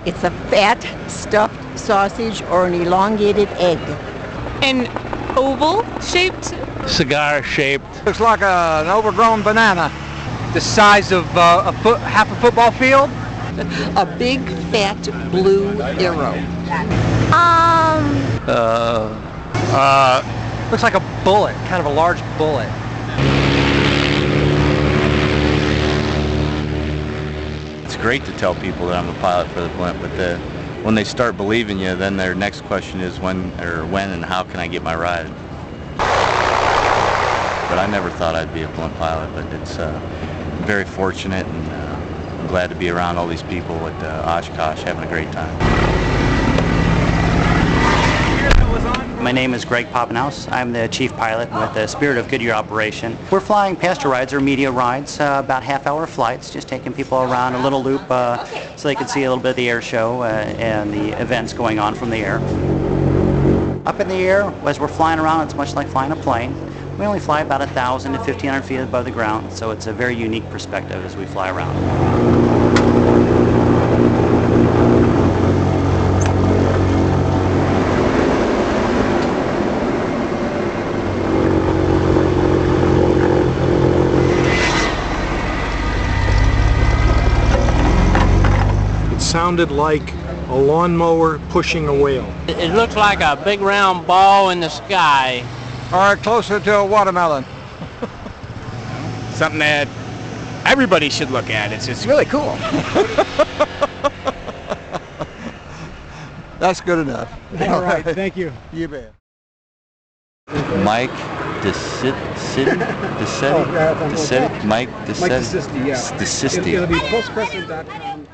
It's a fat, stuffed sausage or an elongated egg. An oval-shaped? Cigar-shaped. Looks like an overgrown banana. The size of half a football field. A big, fat, blue arrow. Looks like a bullet, kind of a large bullet. It's great to tell people that I'm a pilot for the blimp, but when they start believing you, then their next question is when and how can I get my ride? But I never thought I'd be a blimp pilot, but it's very fortunate, and I'm glad to be around all these people at Oshkosh having a great time. My name is Greg Poppenhaus. I'm the chief pilot with the Spirit of Goodyear operation. We're flying pasture rides or media rides, about half-hour flights, just taking people around a little loop so they can see a little bit of the air show and the events going on from the air. Up in the air, as we're flying around, it's much like flying a plane. We only fly about 1,000 to 1,500 feet above the ground, so it's a very unique perspective as we fly around. Sounded like a lawnmower pushing a whale. It looks like a big round ball in the sky. Or closer to a watermelon. Something that everybody should look at. It's really cool. That's good enough. All right, thank you. You bet. Mike DeSisti? Mike DeSisti, yeah. DeSisti. It'll be postcrescent.com.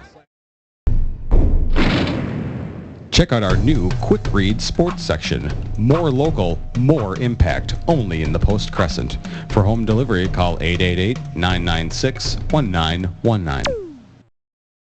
Check out our new Quick Read Sports section. More local, more impact, only in the Post Crescent. For home delivery, call 888-996-1919.